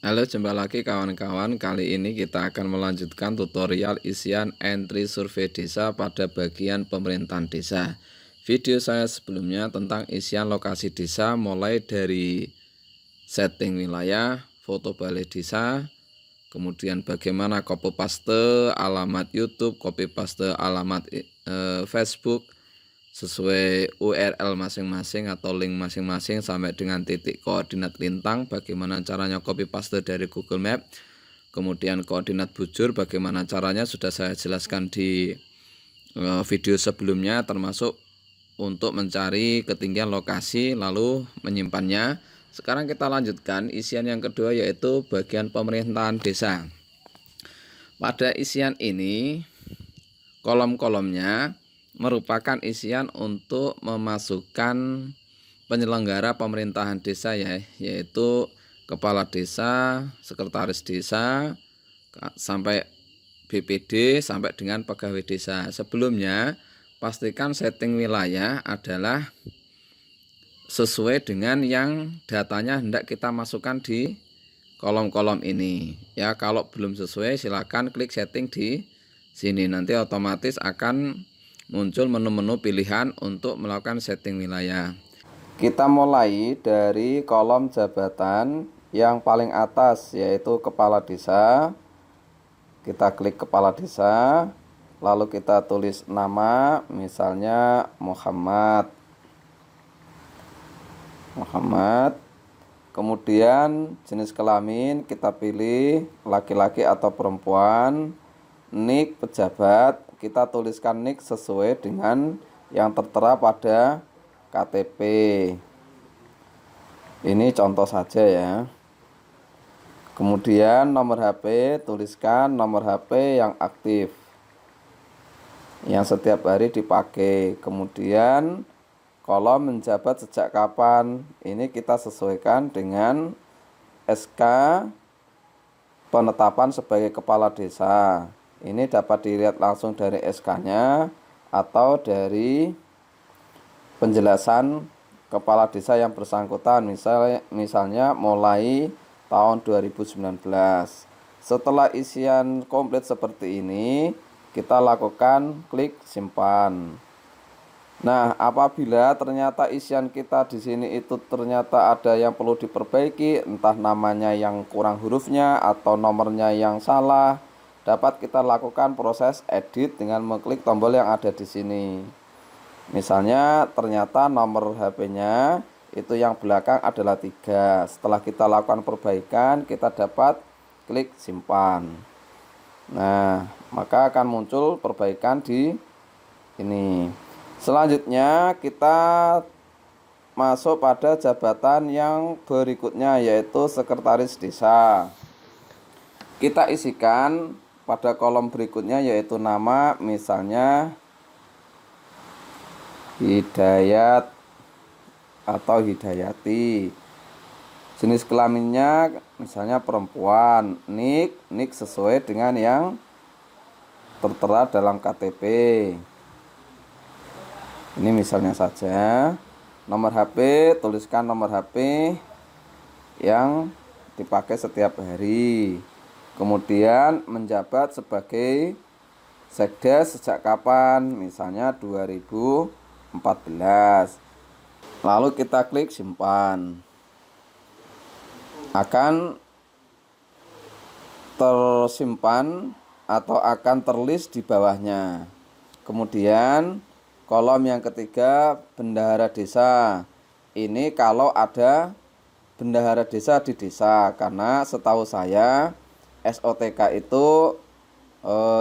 Halo, jumpa lagi kawan-kawan. Kali ini kita akan melanjutkan tutorial isian entry survei desa pada bagian pemerintahan desa. Video saya sebelumnya tentang isian lokasi desa mulai dari setting wilayah, foto balai desa, kemudian bagaimana copy paste alamat YouTube, copy paste alamat Facebook sesuai URL masing-masing atau link masing-masing sampai dengan titik koordinat lintang, bagaimana caranya copy paste dari Google Map. Kemudian koordinat bujur bagaimana caranya sudah saya jelaskan di video sebelumnya, termasuk untuk mencari ketinggian lokasi lalu menyimpannya. Sekarang kita lanjutkan isian yang kedua, yaitu bagian pemerintahan desa. Pada isian ini kolom-kolomnya merupakan isian untuk memasukkan penyelenggara pemerintahan desa yaitu kepala desa, sekretaris desa, sampai BPD, sampai dengan pegawai desa. Sebelumnya pastikan setting wilayah adalah sesuai dengan yang datanya hendak kita masukkan di kolom-kolom ini. Ya, kalau belum sesuai silakan klik setting di sini, nanti otomatis akan muncul menu-menu pilihan untuk melakukan setting wilayah. Kita mulai dari kolom jabatan yang paling atas, yaitu kepala desa. Kita klik kepala desa, lalu kita tulis nama, misalnya Muhammad. Kemudian jenis kelamin kita pilih laki-laki atau perempuan. Nik pejabat kita tuliskan nik sesuai dengan yang tertera pada KTP. Ini contoh saja ya. Kemudian nomor HP, tuliskan nomor HP yang aktif, yang setiap hari dipakai. Kemudian kolom menjabat sejak kapan, ini kita sesuaikan dengan SK penetapan sebagai kepala desa. Ini dapat dilihat langsung dari SK-nya atau dari penjelasan kepala desa yang bersangkutan, misalnya mulai tahun 2019. Setelah isian komplit seperti ini, kita lakukan klik simpan. Nah, apabila ternyata isian kita di sini itu ternyata ada yang perlu diperbaiki, entah namanya yang kurang hurufnya atau nomornya yang salah, dapat kita lakukan proses edit dengan mengklik tombol yang ada di sini. Misalnya ternyata nomor HP-nya itu yang belakang adalah 3. Setelah kita lakukan perbaikan, kita dapat klik simpan. Nah, maka akan muncul perbaikan di ini. Selanjutnya kita masuk pada jabatan yang berikutnya, yaitu sekretaris desa. Kita isikan pada kolom berikutnya, yaitu nama, misalnya Hidayat atau Hidayati. Jenis kelaminnya misalnya perempuan. Nik sesuai dengan yang tertera dalam KTP. Ini misalnya saja. Nomor HP, tuliskan nomor HP yang dipakai setiap hari. Kemudian menjabat sebagai sekdes sejak kapan, misalnya 2014. Lalu kita klik simpan. Akan tersimpan atau akan terlist di bawahnya. Kemudian kolom yang ketiga, bendahara desa. Ini kalau ada bendahara desa di desa, karena setahu saya SOTK itu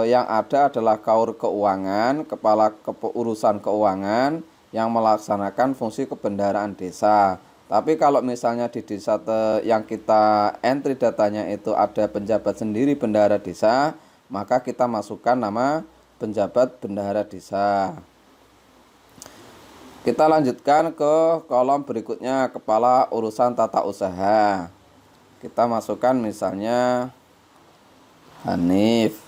yang ada adalah kaur keuangan, kepala urusan keuangan yang melaksanakan fungsi kebendaharaan desa. Tapi kalau misalnya di desa yang kita entry datanya itu ada penjabat sendiri bendahara desa, maka kita masukkan nama penjabat bendahara desa. Kita lanjutkan ke kolom berikutnya, kepala urusan tata usaha. Kita masukkan misalnya Hanif.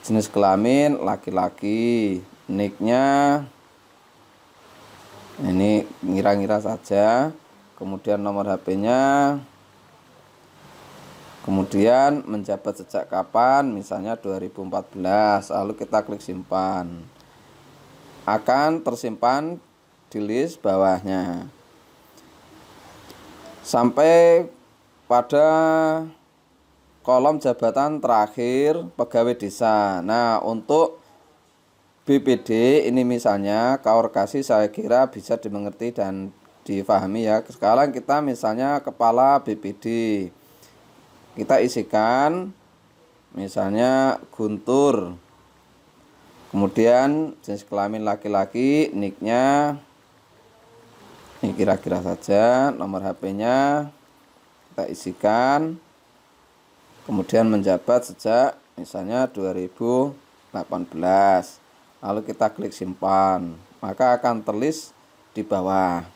Jenis kelamin laki-laki. Niknya ini ngira-ngira saja. Kemudian nomor HP-nya Kemudian menjabat sejak kapan, misalnya 2014, lalu kita klik simpan. Akan tersimpan di list bawahnya sampai pada kolom jabatan terakhir pegawai desa. Nah, untuk BPD ini misalnya KAUR kasih, saya kira bisa dimengerti dan difahami ya. Sekarang kita misalnya kepala BPD, kita isikan misalnya Guntur, kemudian jenis kelamin laki-laki, nicknya ini kira-kira saja, nomor HP-nya kita isikan, kemudian menjabat sejak misalnya 2018, lalu kita klik simpan, maka akan terlist di bawah.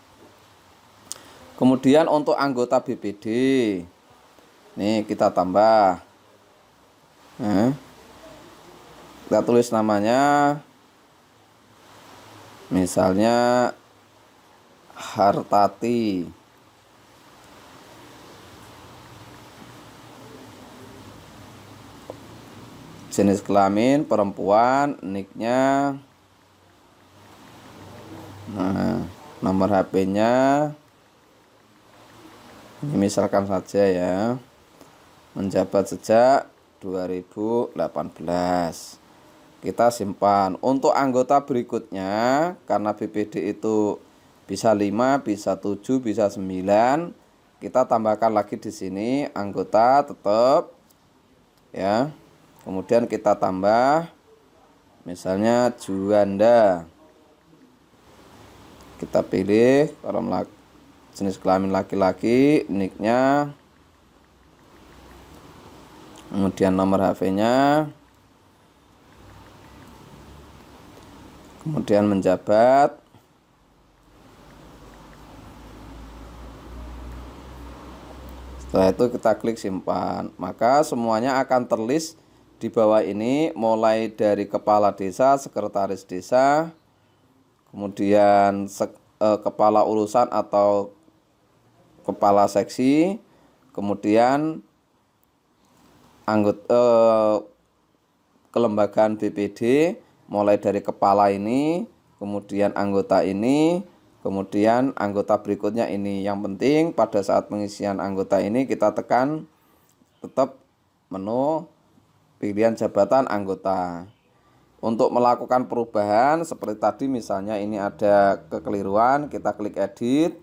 Kemudian untuk anggota BPD, nih kita tambah, kita tulis namanya misalnya Hartati, jenis kelamin perempuan, nicknya, nah nomor HP-nya ini misalkan saja ya, menjabat sejak 2018. Kita simpan. Untuk anggota berikutnya, karena BPD itu bisa 5, bisa 7, bisa 9, kita tambahkan lagi di sini anggota tetap ya. Kemudian kita tambah misalnya Juanda. Kita pilih kolom jenis kelamin laki-laki, nicknya, kemudian nomor HP-nya, kemudian menjabat, setelah itu kita klik simpan, maka semuanya akan terlist di bawah ini, mulai dari kepala desa, sekretaris desa, kemudian kepala urusan atau kepala seksi, kemudian anggota kelembagaan BPD, mulai dari kepala ini, kemudian anggota ini, kemudian anggota berikutnya ini. Yang penting pada saat pengisian anggota ini kita tekan tetap menu pilihan jabatan anggota. Untuk melakukan perubahan seperti tadi, misalnya ini ada kekeliruan, kita klik edit.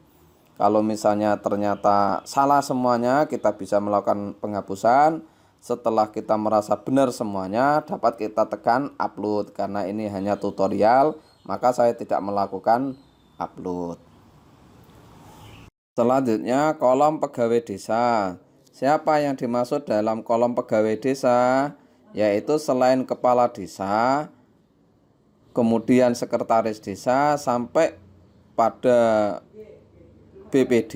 Kalau misalnya ternyata salah semuanya, kita bisa melakukan penghapusan. Setelah kita merasa benar semuanya, dapat kita tekan upload. Karena ini hanya tutorial, maka saya tidak melakukan upload. Selanjutnya kolom pegawai desa. Siapa yang dimaksud dalam kolom pegawai desa? Yaitu selain kepala desa, kemudian sekretaris desa, sampai pada BPD,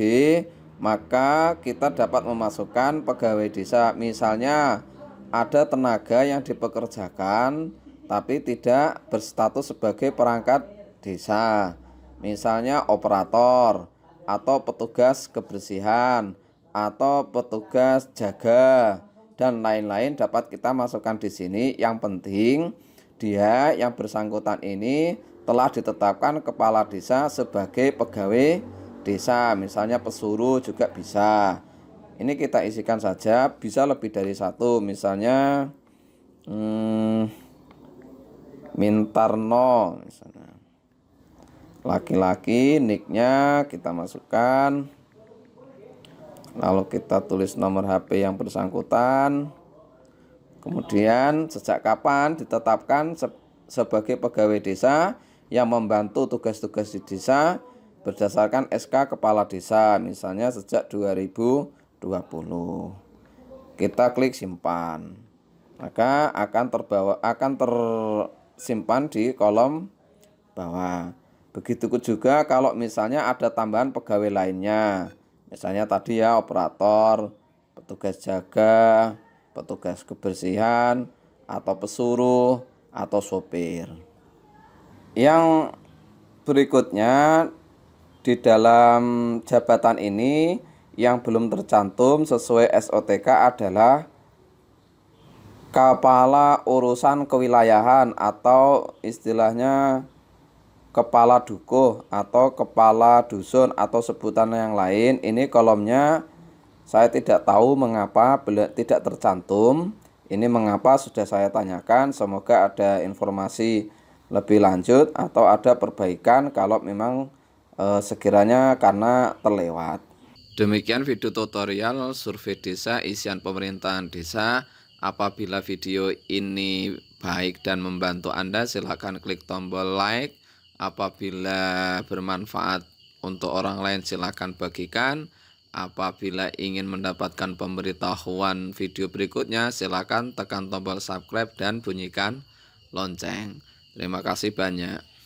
maka kita dapat memasukkan pegawai desa. Misalnya ada tenaga yang dipekerjakan tapi tidak berstatus sebagai perangkat desa, misalnya operator atau petugas kebersihan atau petugas jaga dan lain-lain, dapat kita masukkan di sini. Yang penting dia yang bersangkutan ini telah ditetapkan kepala desa sebagai pegawai desa, misalnya pesuruh juga bisa. Ini kita isikan saja, bisa lebih dari satu, misalnya Mintarno misalnya, laki-laki, nicknya kita masukkan, lalu kita tulis nomor HP yang bersangkutan, kemudian sejak kapan ditetapkan sebagai pegawai desa yang membantu tugas-tugas di desa berdasarkan SK Kepala Desa, misalnya sejak 2020. Kita klik simpan, maka akan tersimpan di kolom bawah. Begitu juga kalau misalnya ada tambahan pegawai lainnya, misalnya tadi ya operator, petugas jaga, petugas kebersihan, atau pesuruh, atau sopir. Yang berikutnya di dalam jabatan ini yang belum tercantum sesuai SOTK adalah kepala urusan kewilayahan atau istilahnya kepala dukuh atau kepala dusun atau sebutan yang lain. Ini kolomnya saya tidak tahu mengapa tidak tercantum. Ini mengapa sudah saya tanyakan. Semoga ada informasi lebih lanjut atau ada perbaikan kalau memang sekiranya karena terlewat. Demikian video tutorial survei desa isian pemerintahan desa. Apabila video ini baik dan membantu Anda, silakan klik tombol like. Apabila bermanfaat untuk orang lain, silakan bagikan. Apabila ingin mendapatkan pemberitahuan video berikutnya, silakan tekan tombol subscribe dan bunyikan lonceng. Terima kasih banyak.